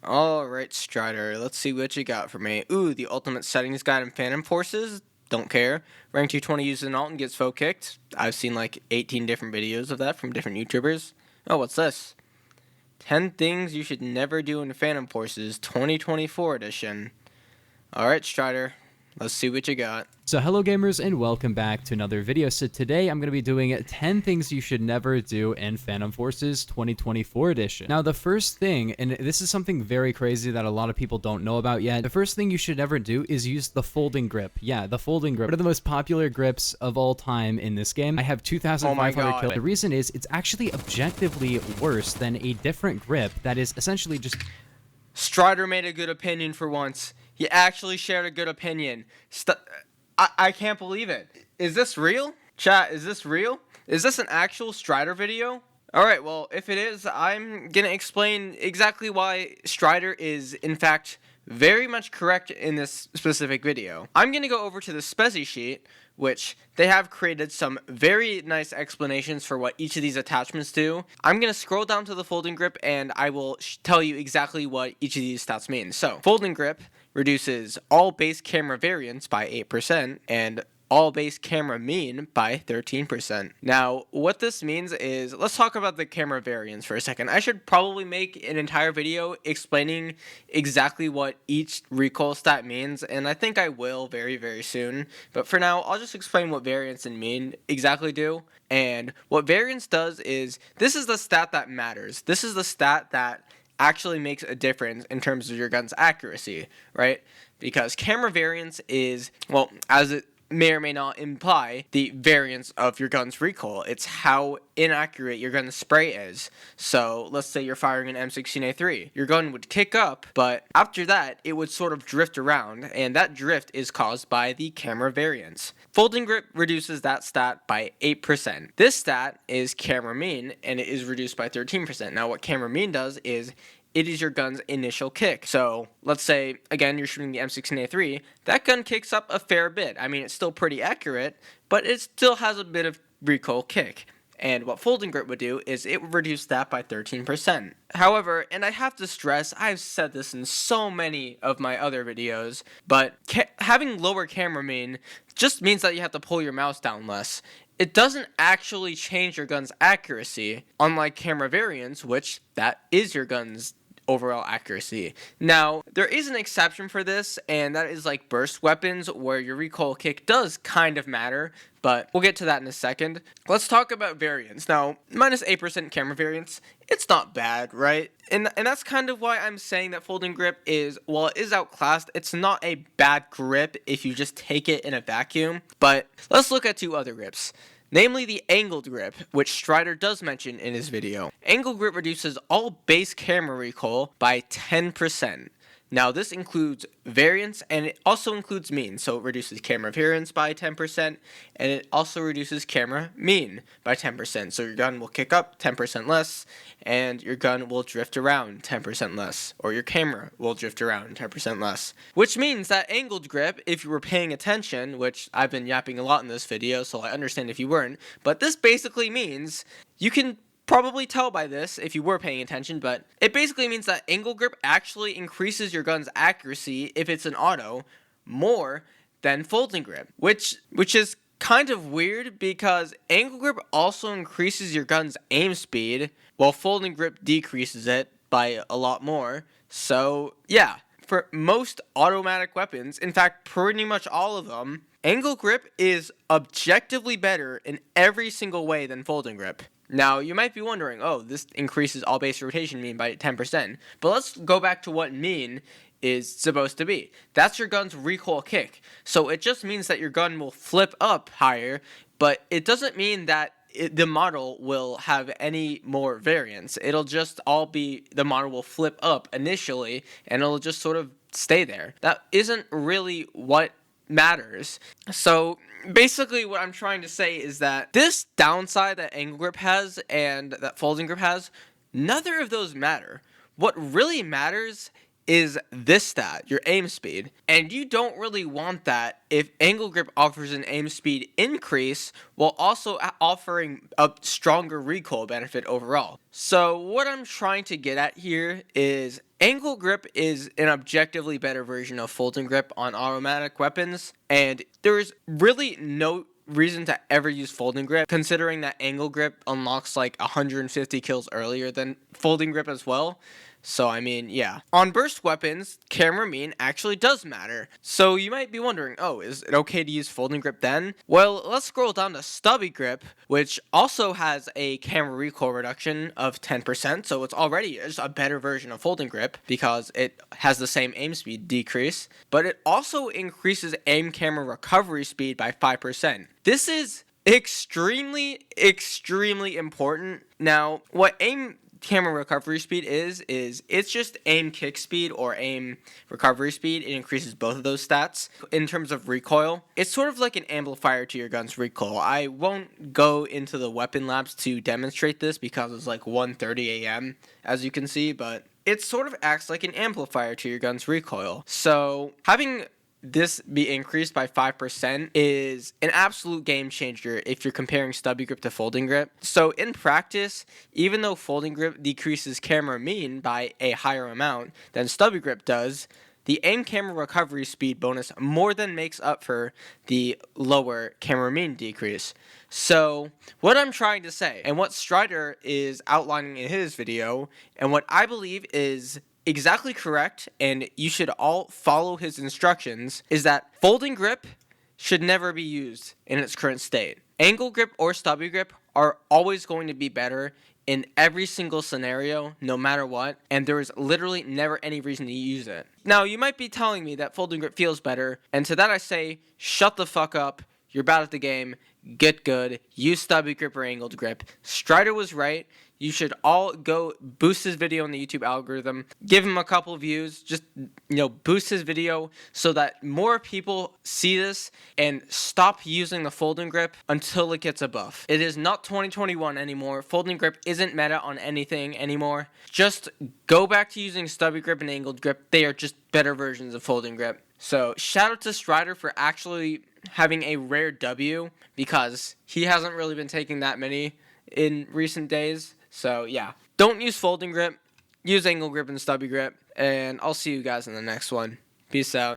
Alright, Strider, let's see what you got for me. Ooh, the ultimate settings guide in Phantom Forces? Don't care. Rank 220 uses an alt and gets foe kicked. I've seen like 18 different videos of that from different YouTubers. Oh, what's this? 10 things you should never do in Phantom Forces 2024 edition. Alright, Strider, let's see what you got. So hello gamers and welcome back to another video. So today I'm going to be doing 10 things you should never do in Phantom Forces 2024 edition. Now the first thing, and this is something very crazy that a lot of people don't know about yet, the first thing you should never do is use the folding grip. Yeah, the folding grip. One of the most popular grips of all time in this game. I have 2,500 kills. The reason is it's actually objectively worse than a different grip that is essentially just... Strider made a good opinion for once. He actually shared a good opinion. I can't believe it. Is this real? Chat, is this real? Is this an actual Strider video? Alright, well, if it is, I'm gonna explain exactly why Strider is, in fact, very much correct in this specific video. I'm gonna go over to the Spezi sheet, which they have created some very nice explanations for what each of these attachments do. I'm gonna scroll down to the folding grip and I will tell you exactly what each of these stats mean. So, folding grip reduces all base camera variance by 8% and all base camera mean by 13%. Now, what this means is, let's talk about the camera variance for a second. I should probably make an entire video explaining exactly what each recoil stat means, and I think I will very, very soon. But for now, I'll just explain what variance and mean exactly do. And what variance does is, this is the stat that matters. This is the stat that actually makes a difference in terms of your gun's accuracy, right? Because camera variance is, well, as it may or may not imply, the variance of your gun's recoil. It's how inaccurate your gun's spray is. So let's say you're firing an M16A3. Your gun would kick up, but after that, it would sort of drift around, and that drift is caused by the camera variance. Folding grip reduces that stat by 8%. This stat is camera mean, and it is reduced by 13%. Now what camera mean does is, it is your gun's initial kick. So let's say, again, you're shooting the M16A3, that gun kicks up a fair bit. I mean, it's still pretty accurate, but it still has a bit of recoil kick. And what folding grip would do is it would reduce that by 13%. However, and I have to stress, I've said this in so many of my other videos, but having lower camera mean just means that you have to pull your mouse down less. It doesn't actually change your gun's accuracy, unlike camera variance, which that is your gun's overall accuracy. Now, there is an exception for this, and that is like burst weapons, where your recoil kick does kind of matter, but we'll get to that in a second. Let's talk about variance. Now, minus 8% camera variance, it's not bad, right? And that's kind of why I'm saying that folding grip is, while it is outclassed, it's not a bad grip if you just take it in a vacuum. But let's look at two other grips. Namely the angled grip, which Strider does mention in his video. Angled grip reduces all base camera recoil by 10%. Now this includes variance and it also includes mean, so it reduces camera variance by 10% and it also reduces camera mean by 10%. So your gun will kick up 10% less and your gun will drift around 10% less, or your camera will drift around 10% less. Which means that angled grip, if you were paying attention, which I've been yapping a lot in this video, so I understand if you weren't, but this basically means you can probably tell by this if you were paying attention, but it basically means that angle grip actually increases your gun's accuracy if it's an auto more than folding grip, which is kind of weird because angle grip also increases your gun's aim speed while folding grip decreases it by a lot more. So yeah, for most automatic weapons, in fact pretty much all of them, angle grip is objectively better in every single way than folding grip. Now, you might be wondering, oh, this increases all base rotation mean by 10%. But let's go back to what mean is supposed to be. That's your gun's recoil kick. So it just means that your gun will flip up higher, but it doesn't mean that the model will have any more variance. It'll just all be, the model will flip up initially, and it'll just sort of stay there. That isn't really what matters. So basically what I'm trying to say is that this downside that angle grip has and that folding grip has, neither of those matter. What really matters is this stat, your aim speed. And you don't really want that if angle grip offers an aim speed increase while also offering a stronger recoil benefit overall. So what I'm trying to get at here is angle grip is an objectively better version of folding grip on automatic weapons, and there's really no reason to ever use folding grip, considering that angle grip unlocks like 150 kills earlier than folding grip as well. So, I mean, yeah. On burst weapons, camera mean actually does matter. So, you might be wondering, oh, is it okay to use folding grip then? Well, let's scroll down to stubby grip, which also has a camera recoil reduction of 10%, so it's already just a better version of folding grip because it has the same aim speed decrease, but it also increases aim camera recovery speed by 5%. This is extremely important. Now, what aim camera recovery speed is it's just aim kick speed or aim recovery speed. It increases both of those stats. In terms of recoil, it's sort of like an amplifier to your gun's recoil. I won't go into the weapon labs to demonstrate this because it's like 1:30 a.m. as you can see, but it sort of acts like an amplifier to your gun's recoil. So having this be increased by 5% is an absolute game changer if you're comparing stubby grip to folding grip. So in practice, even though folding grip decreases camera mean by a higher amount than stubby grip does, the aim camera recovery speed bonus more than makes up for the lower camera mean decrease. So what I'm trying to say, and what Strider is outlining in his video, and what I believe is exactly correct, and you should all follow his instructions, is that folding grip should never be used in its current state. Angle grip or stubby grip are always going to be better in every single scenario, no matter what, and there is literally never any reason to use it. Now, you might be telling me that folding grip feels better, and to that I say, shut the fuck up, you're bad at the game, get good, use stubby grip or angled grip. Strider was right. You should all go boost his video in the YouTube algorithm. Give him a couple views. Just, boost his video so that more people see this and stop using the folding grip until it gets a buff. It is not 2021 anymore. Folding grip isn't meta on anything anymore. Just go back to using stubby grip and angled grip. They are just better versions of folding grip. So shout out to Strider for actually having a rare W because he hasn't really been taking that many in recent days. So yeah, don't use folding grip, use angle grip and stubby grip, and I'll see you guys in the next one. Peace out.